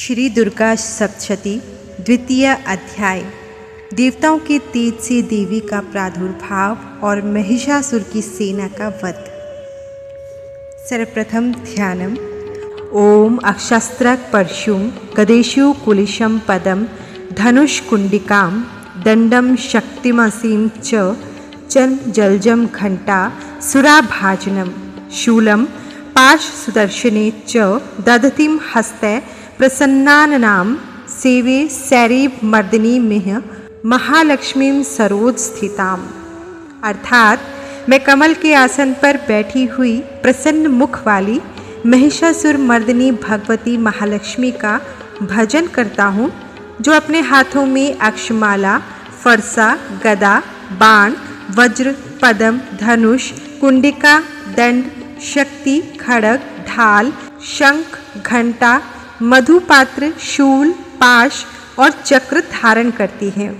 श्री दुर्गा सप्तशती द्वितीय अध्याय। देवताओं के तेज से देवी का प्रादुर्भाव और महिषासुर की सेना का वध। सर्वप्रथम ध्यानम। ओम अक्षस्त्रक परशुं गदेषु कुलिशं पदम धनुष्कुंडिकां दंडम शक्तिमसीं च जलजम घंटा सुराभाजनम शूलम पाश सुदर्शने च दधतिं हस्ते प्रसन्नानां सेवे सैरेव मर्दिनी मिह महालक्ष्मीं सरोज स्थिताम्। अर्थात मैं कमल के आसन पर बैठी हुई प्रसन्न मुख वाली महिषासुर मर्दिनी भगवती महालक्ष्मी का भजन करता हूँ, जो अपने हाथों में अक्षमाला, फरसा, गदा, बाण, वज्र, पदम, धनुष, कुंडिका, दंड, शक्ति, खड़ग, ढाल, शंख, घंटा, मधुपात्र, शूल, पाश और चक्र धारण करती हैं।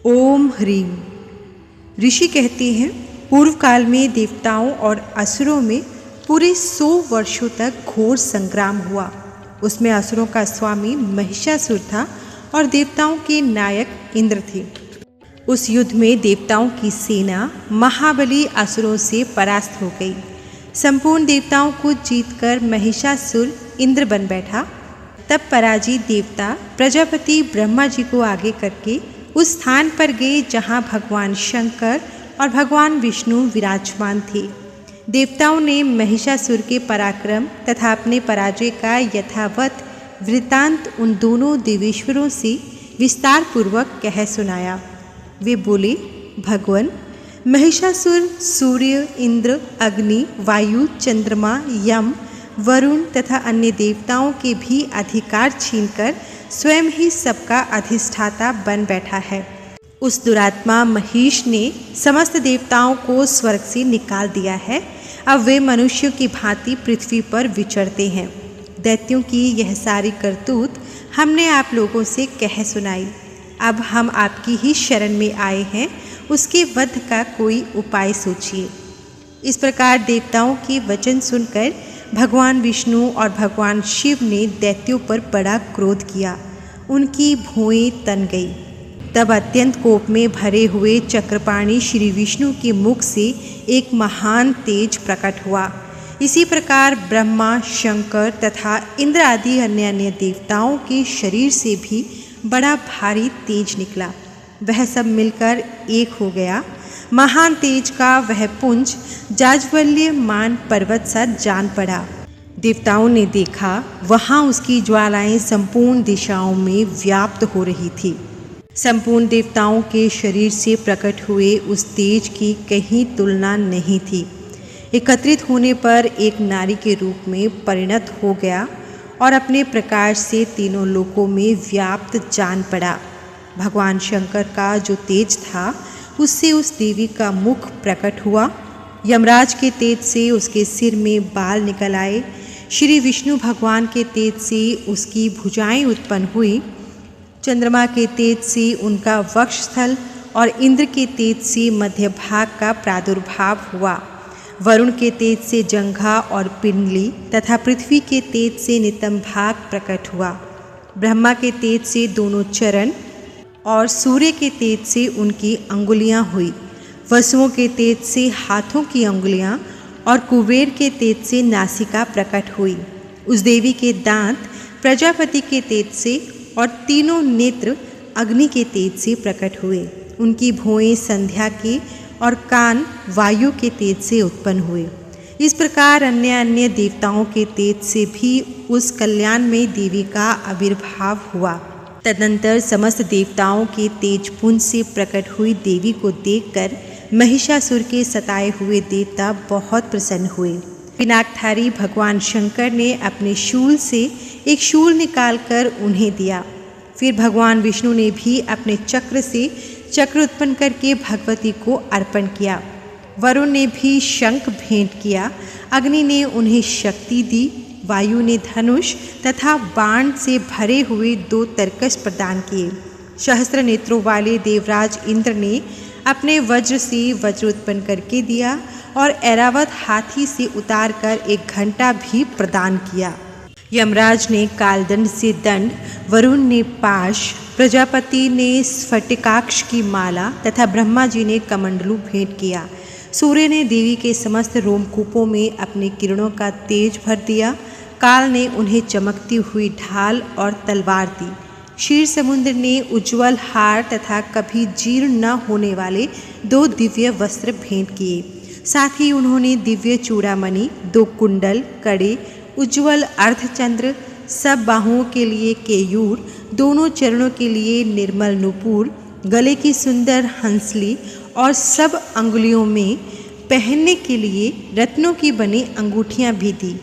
ओम ह्रीम। ऋषि कहते हैं, पूर्व काल में देवताओं और असुरों में पूरे 100 वर्षों तक घोर संग्राम हुआ। उसमें असुरों का स्वामी महिषासुर था और देवताओं के नायक इंद्र थे। उस युद्ध में देवताओं की सेना महाबली असुरों से परास्त हो गई। संपूर्ण देवताओं को जीतकर महिषासुर इंद्र बन बैठा। तब पराजित देवता प्रजापति ब्रह्मा जी को आगे करके उस स्थान पर गए जहाँ भगवान शंकर और भगवान विष्णु विराजमान थे। देवताओं ने महिषासुर के पराक्रम तथा अपने पराजय का यथावत वृत्तांत उन दोनों देवेश्वरों से विस्तार पूर्वक कह सुनाया। वे बोले, भगवान, महिषासुर सूर्य, इंद्र, अग्नि, वायु, चंद्रमा, यम, वरुण तथा अन्य देवताओं के भी अधिकार छीनकर स्वयं ही सबका अधिष्ठाता बन बैठा है। उस दुरात्मा महिष ने समस्त देवताओं को स्वर्ग से निकाल दिया है। अब वे मनुष्यों की भांति पृथ्वी पर विचरते हैं। दैत्यों की यह सारी करतूत हमने आप लोगों से कह सुनाई। अब हम आपकी ही शरण में आए हैं, उसके वध का कोई उपाय सोचिए। इस प्रकार देवताओं के वचन सुनकर भगवान विष्णु और भगवान शिव ने दैत्यों पर बड़ा क्रोध किया। उनकी भुएं तन गई। तब अत्यंत कोप में भरे हुए चक्रपाणी श्री विष्णु के मुख से एक महान तेज प्रकट हुआ। इसी प्रकार ब्रह्मा, शंकर तथा इंद्र आदि अन्य अन्य देवताओं के शरीर से भी बड़ा भारी तेज निकला। वह सब मिलकर एक हो गया। महान तेज का वह पुंज जाज्वल्यमान पर्वत सा जान पड़ा। देवताओं ने देखा, वहाँ उसकी ज्वालाएं संपूर्ण दिशाओं में व्याप्त हो रही थी। संपूर्ण देवताओं के शरीर से प्रकट हुए उस तेज की कहीं तुलना नहीं थी। एकत्रित होने पर एक नारी के रूप में परिणत हो गया और अपने प्रकाश से तीनों लोकों में व्याप्त जान पड़ा। भगवान शंकर का जो तेज था, उससे उस देवी का मुख प्रकट हुआ। यमराज के तेज से उसके सिर में बाल निकल आए। श्री विष्णु भगवान के तेज से उसकी भुजाएं उत्पन्न हुई। चंद्रमा के तेज से उनका वक्षस्थल और इंद्र के तेज से मध्य भाग का प्रादुर्भाव हुआ। वरुण के तेज से जंघा और पिंडली तथा पृथ्वी के तेज से नितंब भाग प्रकट हुआ। ब्रह्मा के तेज से दोनों चरण और सूर्य के तेज से उनकी अंगुलियां हुई। वसुओं के तेज से हाथों की अंगुलियां और कुबेर के तेज से नासिका प्रकट हुई। उस देवी के दांत प्रजापति के तेज से और तीनों नेत्र अग्नि के तेज से प्रकट हुए। उनकी भुएं संध्या के और कान वायु के तेज से उत्पन्न हुए। इस प्रकार अन्य अन्य देवताओं के तेज से भी उस कल्याणमयी देवी का आविर्भाव हुआ। तदनंतर समस्त देवताओं के तेजपुंज से प्रकट हुई देवी को देखकर महिषासुर के सताए हुए देवता बहुत प्रसन्न हुए। पिनाकधारी भगवान शंकर ने अपने शूल से एक शूल निकालकर उन्हें दिया। फिर भगवान विष्णु ने भी अपने चक्र से चक्र उत्पन्न करके भगवती को अर्पण किया। वरुण ने भी शंख भेंट किया। अग्नि ने उन्हें शक्ति दी। वायु ने धनुष तथा बाण से भरे हुए 2 तरकश प्रदान किए। सहस्त्र नेत्रों वाले देवराज इंद्र ने अपने वज्र से वज्र उत्पन्न करके दिया और ऐरावत हाथी से उतारकर एक घंटा भी प्रदान किया। यमराज ने कालदंड से दंड, वरुण ने पाश, प्रजापति ने स्फटिकाक्ष की माला तथा ब्रह्मा जी ने कमंडलू भेंट किया। सूर्य ने देवी के समस्त रोमकूपों में अपनी किरणों का तेज भर दिया। काल ने उन्हें चमकती हुई ढाल और तलवार दी। क्षीर समुद्र ने उज्ज्वल हार तथा कभी जीर्ण न होने वाले 2 दिव्य वस्त्र भेंट किए। साथ ही उन्होंने दिव्य चूड़ामणि, 2 कुंडल, कड़े, उज्ज्वल अर्धचंद्र, सब बाहुओं के लिए केयूर, दोनों चरणों के लिए निर्मल नुपुर, गले की सुंदर हंसली और सब अंगुलियों में पहनने के लिए रत्नों की बनी अंगूठियां भी दी।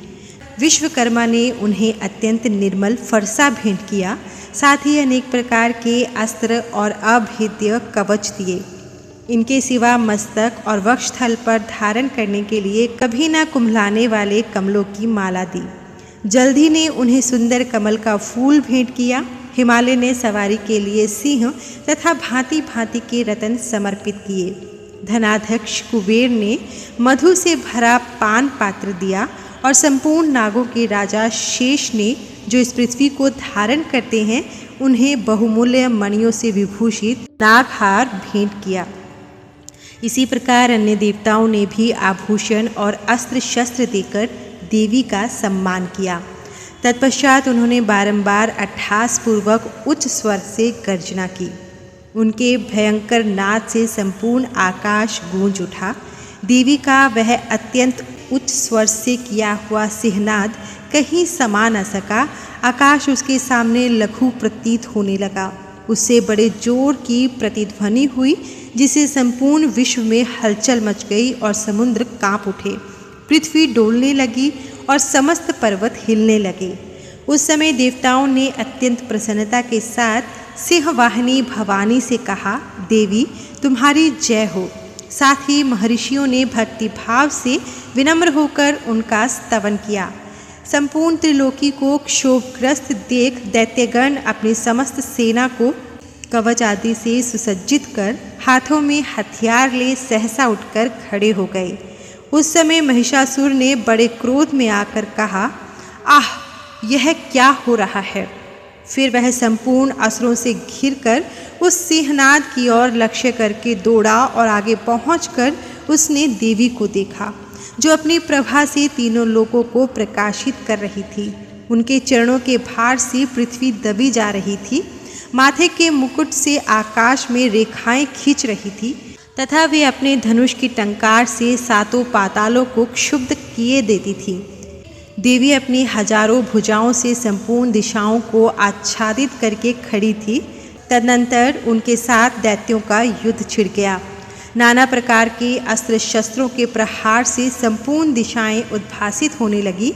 विश्वकर्मा ने उन्हें अत्यंत निर्मल फरसा भेंट किया। साथ ही अनेक प्रकार के अस्त्र और अभेद्य कवच दिए। इनके सिवा मस्तक और वक्षस्थल पर धारण करने के लिए कभी न कुम्हलाने वाले कमलों की माला दी। जल्दी ने उन्हें सुंदर कमल का फूल भेंट किया। हिमालय ने सवारी के लिए सिंह तथा भांति भांति के रत्न समर्पित किए। धनाध्यक्ष कुबेर ने मधु से भरा पान पात्र दिया और संपूर्ण नागों के राजा शेष ने, जो इस पृथ्वी को धारण करते हैं, उन्हें बहुमूल्य मणियों से विभूषित नागहार भेंट किया। इसी प्रकार अन्य देवताओं ने भी आभूषण और अस्त्र शस्त्र देकर देवी का सम्मान किया। तत्पश्चात उन्होंने बारंबार अट्ठास पूर्वक उच्च स्वर से गर्जना की। उनके भयंकर नाद से संपूर्ण आकाश गूंज उठा। देवी का वह अत्यंत उच्च स्वर से किया हुआ सिंहनाद कहीं समा न सका। आकाश उसके सामने लघु प्रतीत होने लगा। उससे बड़े जोर की प्रतिध्वनि हुई, जिससे संपूर्ण विश्व में हलचल मच गई और समुद्र कांप उठे। पृथ्वी डोलने लगी और समस्त पर्वत हिलने लगे। उस समय देवताओं ने अत्यंत प्रसन्नता के साथ सिंहवाहिनी भवानी से कहा, देवी तुम्हारी जय हो। साथ ही महर्षियों ने भक्ति भाव से विनम्र होकर उनका स्तवन किया। संपूर्ण त्रिलोकी को क्षोभग्रस्त देख दैत्यगण अपनी समस्त सेना को कवच आदि से सुसज्जित कर हाथों में हथियार ले सहसा उठकर खड़े हो गए। उस समय महिषासुर ने बड़े क्रोध में आकर कहा, आह, यह क्या हो रहा है। फिर वह संपूर्ण असुरों से घिरकर उस सिंहनाद की ओर लक्ष्य करके दौड़ा और आगे पहुंचकर उसने देवी को देखा, जो अपनी प्रभा से तीनों लोकों को प्रकाशित कर रही थी। उनके चरणों के भार से पृथ्वी दबी जा रही थी। माथे के मुकुट से आकाश में रेखाएं खींच रही थी तथा वे अपने धनुष की टंकार से सातों पातालों को क्षुब्ध किए देती थी। देवी अपनी हजारों भुजाओं से संपूर्ण दिशाओं को आच्छादित करके खड़ी थी। तदनंतर उनके साथ दैत्यों का युद्ध छिड़ गया। नाना प्रकार के अस्त्र शस्त्रों के प्रहार से संपूर्ण दिशाएं उद्भासित होने लगी।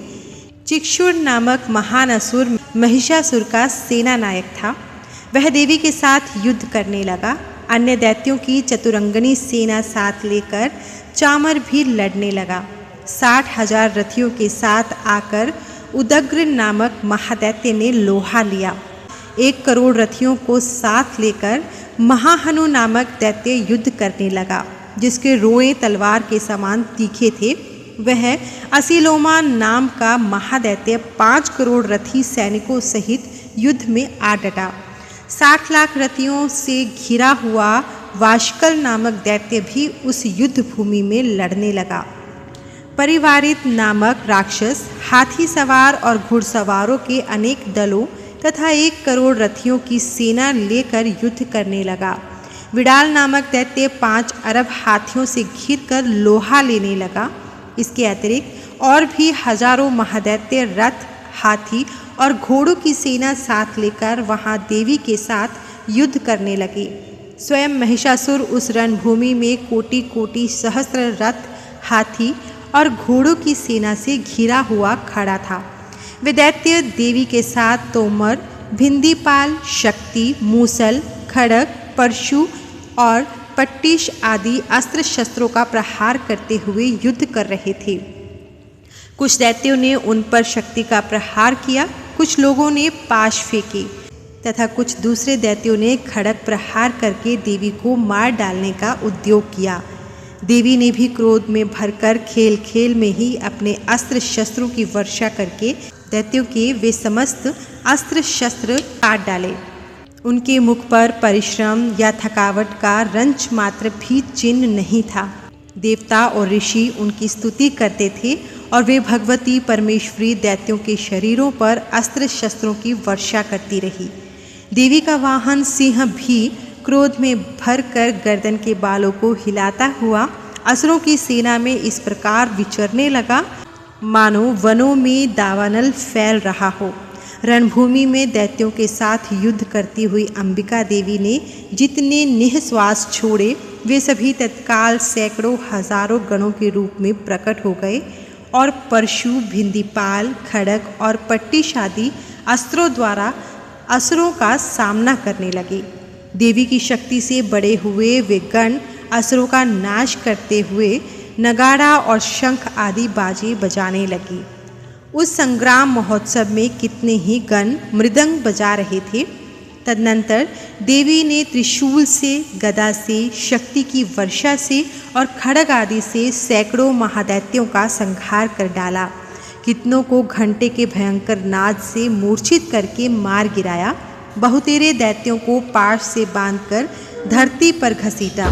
चिक्षुर नामक महान असुर महिषासुर का सेना नायक था। वह देवी के साथ युद्ध करने लगा। अन्य दैत्यों की चतुरंगनी सेना साथ लेकर चामर भी लड़ने लगा। 60,000 रथियों के साथ आकर उदग्र नामक महादैत्य ने लोहा लिया। 1 करोड़ रथियों को साथ लेकर महाहनु नामक दैत्य युद्ध करने लगा, जिसके रोएं तलवार के समान तीखे थे। वह असीलोमा नाम का महादैत्य 5 करोड़ रथी सैनिकों सहित युद्ध में आ डटा। 60 लाख रथियों से घिरा हुआ वाशकल नामक दैत्य भी उस युद्ध भूमि में लड़ने लगा। परिवारित नामक राक्षस हाथी सवार और घुड़सवारों के अनेक दलों तथा 1 करोड़ रथियों की सेना लेकर युद्ध करने लगा। विडाल नामक दैत्य 5 अरब हाथियों से घिरकर लोहा लेने लगा। इसके अतिरिक्त और भी हजारों महादैत्य रथ, हाथी और घोड़ों की सेना साथ लेकर वहां देवी के साथ युद्ध करने लगे। स्वयं महिषासुर उस रणभूमि में कोटि कोटि सहस्त्र रथ, हाथी और घोड़ों की सेना से घिरा हुआ खड़ा था। वे दैत्य देवी के साथ तोमर, भिंदीपाल, शक्ति, मूसल, खड़ग, परशु और पट्टिश आदि अस्त्र शस्त्रों का प्रहार करते हुए युद्ध कर रहे थे। कुछ दैत्यों ने उन पर शक्ति का प्रहार किया, कुछ लोगों ने पाश फेंके तथा कुछ दूसरे दैत्यों ने खड़ग प्रहार करके देवी को मार डालने का उद्योग किया। देवी ने भी क्रोध में भरकर खेल खेल में ही अपने अस्त्र शस्त्रों की वर्षा करके दैत्यों के वे समस्त अस्त्र शस्त्र काट डाले। उनके मुख पर परिश्रम या थकावट का रंच मात्र भी चिन्ह नहीं था। देवता और ऋषि उनकी स्तुति करते थे और वे भगवती परमेश्वरी दैत्यों के शरीरों पर अस्त्र शस्त्रों की वर्षा करती रही। देवी का वाहन सिंह भी क्रोध में भरकर गर्दन के बालों को हिलाता हुआ असुरों की सेना में इस प्रकार विचरने लगा मानो वनों में दावानल फैल रहा हो। रणभूमि में दैत्यों के साथ युद्ध करती हुई अंबिका देवी ने जितने निःश्वास छोड़े वे सभी तत्काल सैकड़ों हजारों गणों के रूप में प्रकट हो गए और परशु, भिंदीपाल, खड्ग और पट्टिशादी अस्त्रों द्वारा असुरों का सामना करने लगे। देवी की शक्ति से बड़े हुए वे गण असुरों का नाश करते हुए नगाड़ा और शंख आदि बाजे बजाने लगे। उस संग्राम महोत्सव में कितने ही गण मृदंग बजा रहे थे। तदनंतर देवी ने त्रिशूल से, गदा से, शक्ति की वर्षा से और खड्ग आदि से सैकड़ों महादैत्यों का संहार कर डाला। कितनों को घंटे के भयंकर नाद से मूर्छित करके मार गिराया। बहुतेरे दैत्यों को पाश से बांधकर धरती पर घसीटा।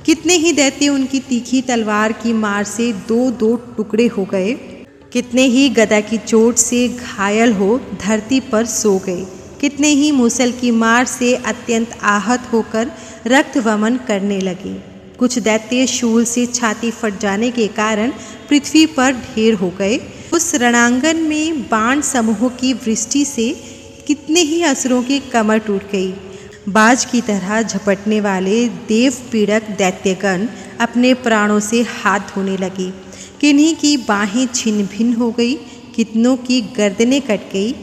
कितने ही दैत्य उनकी तीखी तलवार की मार से दो दो टुकड़े हो गए। कितने ही गदा की चोट से घायल हो धरती पर सो गए। कितने ही मूसल की मार से अत्यंत आहत होकर रक्त वमन करने लगे। कुछ दैत्य शूल से छाती फट जाने के कारण पृथ्वी पर ढेर हो गए। उस रणांगन में बाण समूहों की वृष्टि से कितने ही असुरों की कमर टूट गई। बाज की तरह झपटने वाले देव पीड़क दैत्यगण अपने प्राणों से हाथ धोने लगे। किन्हीं की बाहें छिन्न भिन्न हो गई, कितनों की गर्दनें कट गई।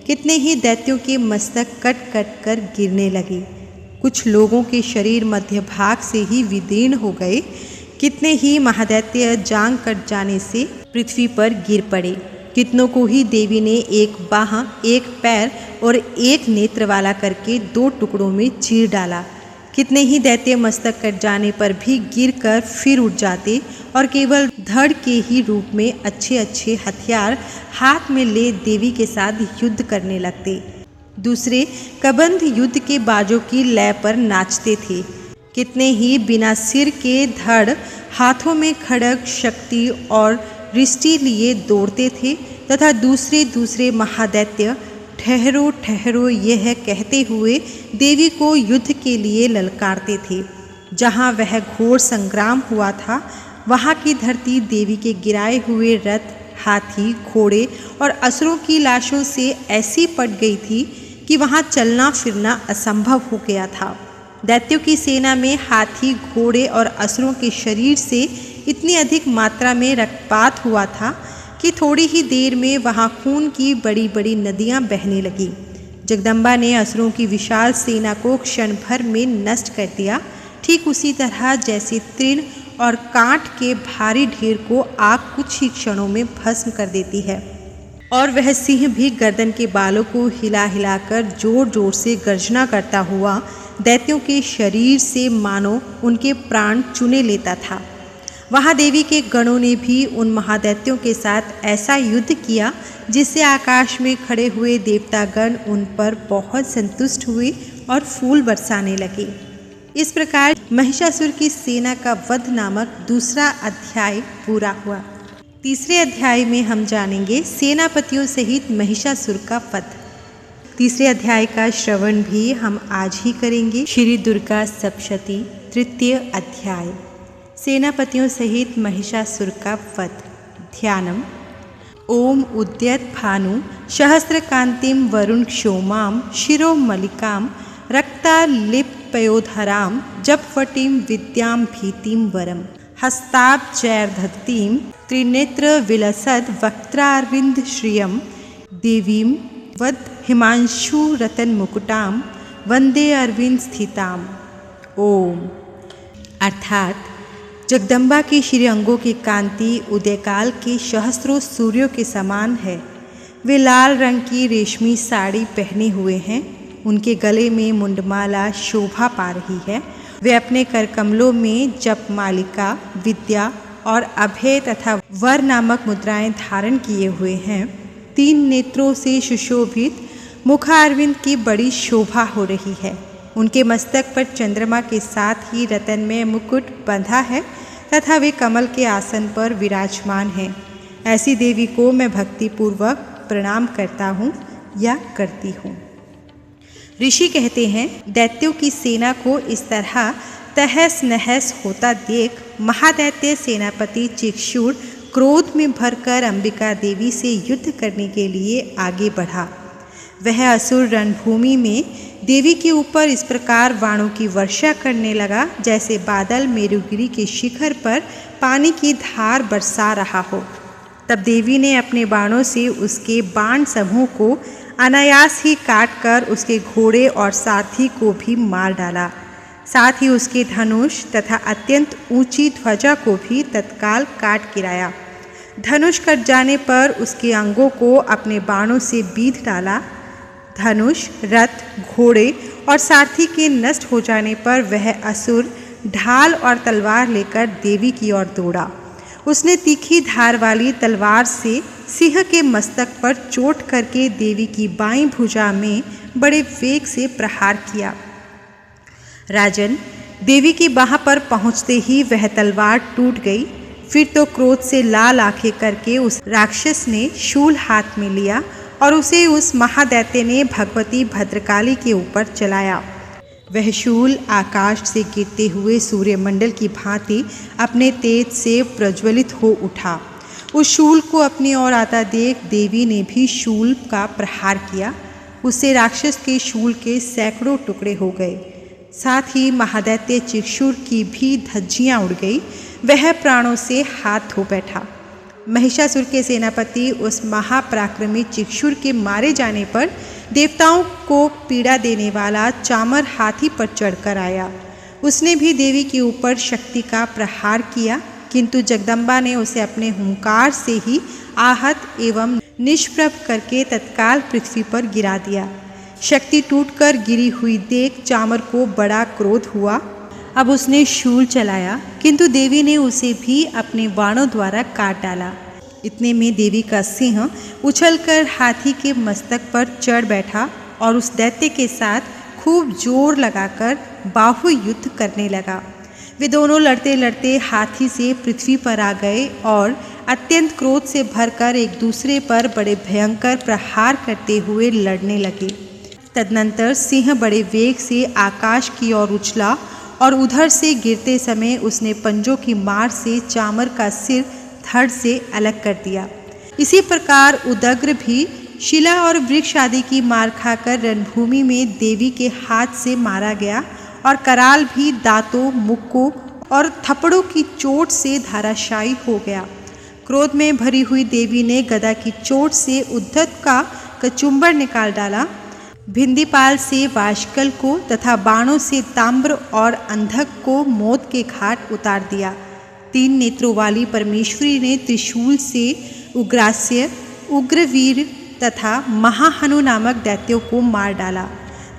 कितने ही दैत्यों के मस्तक कट कट कर गिरने लगे। कुछ लोगों के शरीर मध्य भाग से ही विदीर्ण हो गए। कितने ही महादैत्य जांग कट जाने से पृथ्वी पर गिर पड़े। कितनों को ही देवी ने एक बाह, एक पैर और एक नेत्र वाला करके दो टुकड़ों में चीर डाला। कितने ही दैत्य मस्तक कट जाने पर भी गिरकर फिर उठ जाते और केवल धड़ के ही रूप में अच्छे अच्छे हथियार हाथ में ले देवी के साथ युद्ध करने लगते। दूसरे कबंध युद्ध के बाजों की लय पर नाचते थे। कितने ही बिना सिर के धड़ हाथों में खड्ग, शक्ति और रिष्टि लिए दौड़ते थे तथा दूसरे दूसरे महादैत्य ठहरो ठहरो यह कहते हुए देवी को युद्ध के लिए ललकारते थे। जहाँ वह घोर संग्राम हुआ था वहाँ की धरती देवी के गिराए हुए रथ, हाथी, घोड़े और असुरों की लाशों से ऐसी पट गई थी कि वहाँ चलना फिरना असंभव हो गया था। दैत्यों की सेना में हाथी, घोड़े और असुरों के शरीर से इतनी अधिक मात्रा में रक्तपात हुआ था कि थोड़ी ही देर में वहाँ खून की बड़ी बड़ी नदियाँ बहने लगीं। जगदम्बा ने असुरों की विशाल सेना को क्षण भर में नष्ट कर दिया, ठीक उसी तरह जैसे तृण और कांट के भारी ढेर को आग कुछ ही क्षणों में भस्म कर देती है। और वह सिंह भी गर्दन के बालों को हिला हिलाकर जोर जोर से गर्जना करता हुआ दैत्यों के शरीर से मानो उनके प्राण चुने लेता था। वहाँ देवी के गणों ने भी उन महादैत्यों के साथ ऐसा युद्ध किया जिससे आकाश में खड़े हुए देवतागण उन पर बहुत संतुष्ट हुए और फूल बरसाने लगे। इस प्रकार महिषासुर की सेना का वध नामक दूसरा अध्याय पूरा हुआ। तीसरे अध्याय में हम जानेंगे सेनापतियों सहित महिषासुर का वध। तीसरे अध्याय का श्रवण भी हम आज ही करेंगे। श्री दुर्गा सप्तशती तृतीय अध्याय सेनापतियों सहित महिषासुर का वध। ध्यानम। ओम उद्यत भानु सहस्रकांतिम वरुण क्षोमाम शिरो मलिकाम रक्तालिप्पयोधराम जपवटीम विद्याम भीतिम वरम हस्ताब्जैर्धतीम त्रिनेत्र विलसद वक्त्रारविंद श्रियम देवीम वद हिमांशु रतन मुकुटाम वंदे अरविंद स्थिताम। ओम। अर्थात जगदम्बा की श्री अंगों की कांति उदयकाल के सहस्त्रों सूर्यों के समान है। वे लाल रंग की रेशमी साड़ी पहने हुए हैं। उनके गले में मुंडमाला शोभा पा रही है। वे अपने कर कमलों में जप मालिका, विद्या और अभय तथा वर नामक मुद्राएं धारण किए हुए हैं तीन नेत्रों से सुशोभित मुखारविंद की बड़ी शोभा हो रही है। उनके मस्तक पर चंद्रमा के साथ ही रत्नमय मुकुट बंधा है तथा वे कमल के आसन पर विराजमान हैं। ऐसी देवी को मैं भक्तिपूर्वक प्रणाम करता हूँ या करती हूँ। ऋषि कहते हैं, दैत्यों की सेना को इस तरह तहस नहस होता देख महादैत्य सेनापति चिक्षुर क्रोध में भरकर अंबिका देवी से युद्ध करने के लिए आगे बढ़ा। वह असुर रणभूमि में देवी के ऊपर इस प्रकार बाणों की वर्षा करने लगा जैसे बादल मेरुगिरी के शिखर पर पानी की धार बरसा रहा हो। तब देवी ने अपने बाणों से उसके बाण समूह को अनायास ही काटकर उसके घोड़े और सारथी को भी मार डाला। साथ ही उसके धनुष तथा अत्यंत ऊंची ध्वजा को भी तत्काल काट गिराया। धनुष कट जाने पर उसके अंगों को अपने बाणों से बीध डाला। धनुष, रथ, घोड़े और सारथी के नष्ट हो जाने पर वह असुर ढाल और तलवार लेकर देवी की ओर दौड़ा। उसने तीखी धार वाली तलवार से सिंह के मस्तक पर चोट करके देवी की बाईं भुजा में बड़े वेग से प्रहार किया। राजन, देवी की बाह पर पहुंचते ही वह तलवार टूट गई। फिर तो क्रोध से लाल आंखें करके उस राक्षस ने शूल हाथ में लिया और उसे उस महादैत्य ने भगवती भद्रकाली के ऊपर चलाया। वह शूल आकाश से गिरते हुए सूर्यमंडल की भांति अपने तेज से प्रज्वलित हो उठा। उस शूल को अपनी ओर आता देख देवी ने भी शूल का प्रहार किया। उससे राक्षस के शूल के सैकड़ों टुकड़े हो गए। साथ ही महादैत्य चिक्षुर की भी धज्जियां उड़ गई। वह प्राणों से हाथ धो बैठा। महिषासुर के सेनापति उस महापराक्रमी चिक्षुर के मारे जाने पर देवताओं को पीड़ा देने वाला चामर हाथी पर चढ़कर आया। उसने भी देवी के ऊपर शक्ति का प्रहार किया, किंतु जगदम्बा ने उसे अपने हुंकार से ही आहत एवं निष्प्रभ करके तत्काल पृथ्वी पर गिरा दिया। शक्ति टूटकर गिरी हुई देख चामर को बड़ा क्रोध हुआ। अब उसने शूल चलाया, किंतु देवी ने उसे भी अपने बाणों द्वारा काट डाला। इतने में देवी का सिंह उछलकर हाथी के मस्तक पर चढ़ बैठा और उस दैत्य के साथ खूब जोर लगाकर बाहु युद्ध करने लगा। वे दोनों लड़ते लड़ते हाथी से पृथ्वी पर आ गए और अत्यंत क्रोध से भरकर एक दूसरे पर बड़े भयंकर प्रहार करते हुए लड़ने लगे। तदनंतर सिंह बड़े वेग से आकाश की ओर उछला और उधर से गिरते समय उसने पंजों की मार से चामर का सिर धड़ से अलग कर दिया। इसी प्रकार उदग्र भी शिला और वृक्ष आदि की मार खाकर रणभूमि में देवी के हाथ से मारा गया और कराल भी दांतों, मुक्कों और थप्पड़ों की चोट से धाराशायी हो गया। क्रोध में भरी हुई देवी ने गदा की चोट से उद्धत का कचुम्बर निकाल डाला। भिंदीपाल से वाशकल को तथा बाणों से ताम्र और अंधक को मौत के घाट उतार दिया। तीन नेत्रों वाली परमेश्वरी ने त्रिशूल से उग्रास्य, उग्रवीर तथा महाहनु नामक दैत्यों को मार डाला।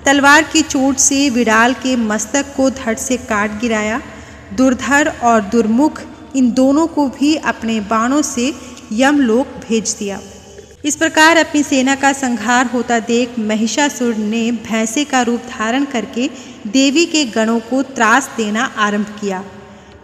तलवार की चोट से विडाल के मस्तक को धड़ से काट गिराया। दुर्धर और दुर्मुख इन दोनों को भी अपने बाणों से यमलोक भेज दिया। इस प्रकार अपनी सेना का संहार होता देख महिषासुर ने भैंसे का रूप धारण करके देवी के गणों को त्रास देना आरंभ किया।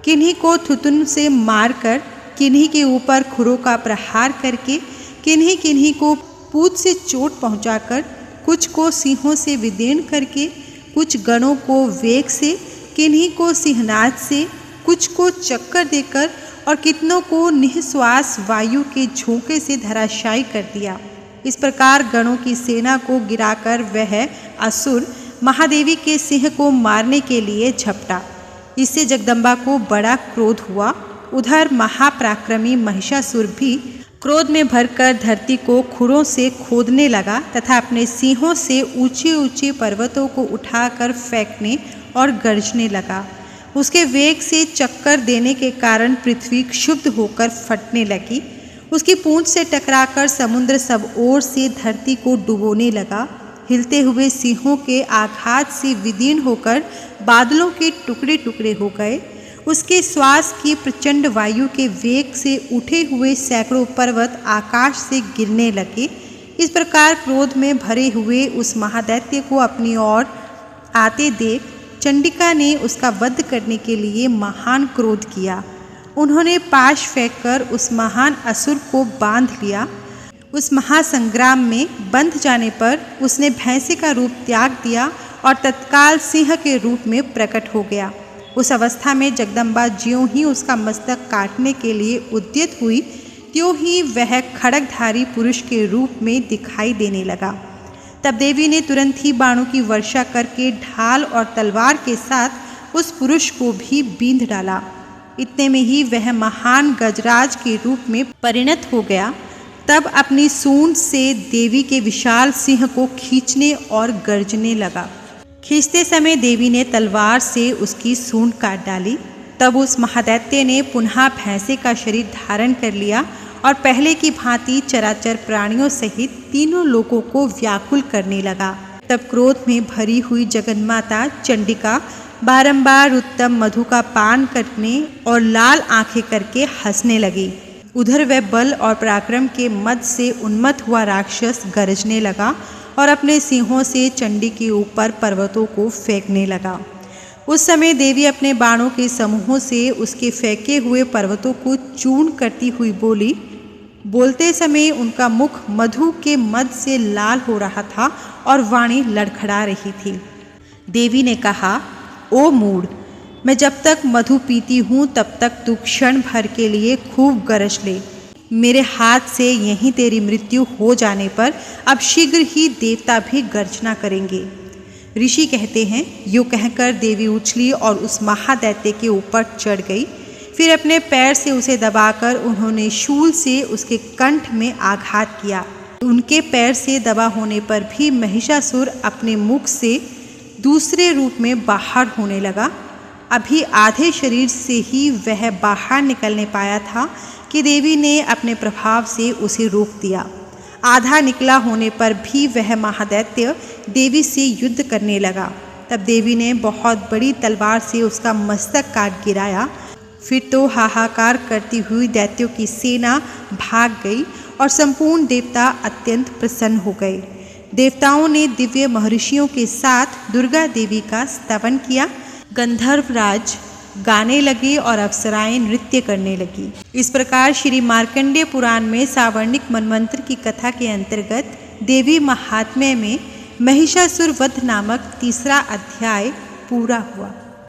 किन्हीं को थुतुन से मारकर, किन्हीं के ऊपर खुरों का प्रहार करके, किन्हीं किन्हीं को पूंछ से चोट पहुंचाकर, कुछ को सिंहों से विदीर्ण करके, कुछ गणों को वेग से, किन्हीं को सिंहनाद से, कुछ को चक्कर देकर और कितनों को निःश्वास वायु के झोंके से धराशायी कर दिया। इस प्रकार गणों की सेना को गिराकर वह असुर महादेवी के सिंह को मारने के लिए झपटा। इससे जगदम्बा को बड़ा क्रोध हुआ। उधर महापराक्रमी महिषासुर भी क्रोध में भरकर धरती को खुरों से खोदने लगा तथा अपने सिंहों से ऊंचे ऊंचे पर्वतों को उठाकर फेंकने और गरजने लगा। उसके वेग से चक्कर देने के कारण पृथ्वी क्षुब्ध होकर फटने लगी। उसकी पूंछ से टकराकर समुद्र सब ओर से धरती को डुबोने लगा। हिलते हुए सिंहों के आघात से विदीर्ण होकर बादलों के टुकड़े टुकड़े हो गए। उसके श्वास की प्रचंड वायु के वेग से उठे हुए सैकड़ों पर्वत आकाश से गिरने लगे। इस प्रकार क्रोध में भरे हुए उस महादैत्य को अपनी ओर आते देख चंडिका ने उसका वध करने के लिए महान क्रोध किया। उन्होंने पाश फेंककर उस महान असुर को बांध लिया। उस महासंग्राम में बंध जाने पर उसने भैंसे का रूप त्याग दिया और तत्काल सिंह के रूप में प्रकट हो गया। उस अवस्था में जगदम्बा ज्यों ही उसका मस्तक काटने के लिए उद्यत हुई, त्यों ही वह खड्गधारी पुरुष के रूप में दिखाई देने लगा। तब देवी ने तुरंत ही बाणों की वर्षा करके ढाल और तलवार के साथ उस पुरुष को भी बींध डाला। इतने में ही वह महान गजराज के रूप में परिणत हो गया। तब अपनी सूंड से देवी के विशाल सिंह को खींचने और गर्जने लगा। खींचते समय देवी ने तलवार से उसकी सूंड काट डाली। तब उस महादैत्य ने पुनः भैंसे का शरीर धारण कर लिया और पहले की भांति चराचर प्राणियों सहित तीनों लोगों को व्याकुल करने लगा। तब क्रोध में भरी हुई जगन्माता चंडिका बारंबार उत्तम मधु का पान करने और लाल आंखें करके हंसने लगी। उधर वह बल और पराक्रम के मद से उन्मत्त हुआ राक्षस गरजने लगा और अपने सिंहों से चंडी के ऊपर पर्वतों को फेंकने लगा। उस समय देवी अपने बाणों के समूहों से उसके फेंके हुए पर्वतों को चूर्ण करती हुई बोली। बोलते समय उनका मुख मधु के मद से लाल हो रहा था और वाणी लड़खड़ा रही थी। देवी ने कहा, ओ मूढ़, मैं जब तक मधु पीती हूँ तब तक तू क्षण भर के लिए खूब गरज ले। मेरे हाथ से यहीं तेरी मृत्यु हो जाने पर अब शीघ्र ही देवता भी गर्जना करेंगे। ऋषि कहते हैं, यूँ कहकर देवी उछली और उस महादैत्य के ऊपर चढ़ गई। फिर अपने पैर से उसे दबाकर उन्होंने शूल से उसके कंठ में आघात किया। उनके पैर से दबा होने पर भी महिषासुर अपने मुख से दूसरे रूप में बाहर होने लगा। अभी आधे शरीर से ही वह बाहर निकलने पाया था कि देवी ने अपने प्रभाव से उसे रोक दिया। आधा निकला होने पर भी वह महादैत्य देवी से युद्ध करने लगा। तब देवी ने बहुत बड़ी तलवार से उसका मस्तक काट गिराया। फिर तो हाहाकार करती हुई दैत्यों की सेना भाग गई और संपूर्ण देवता अत्यंत प्रसन्न हो गए। देवताओं ने दिव्य महर्षियों के साथ दुर्गा देवी का स्तवन किया। गंधर्वराज गाने लगे और अप्सराएं नृत्य करने लगी। इस प्रकार श्री मार्कंडेय पुराण में सावर्णिक मनवंतर की कथा के अंतर्गत देवी महात्म्य में महिषासुर वध नामक तीसरा अध्याय पूरा हुआ।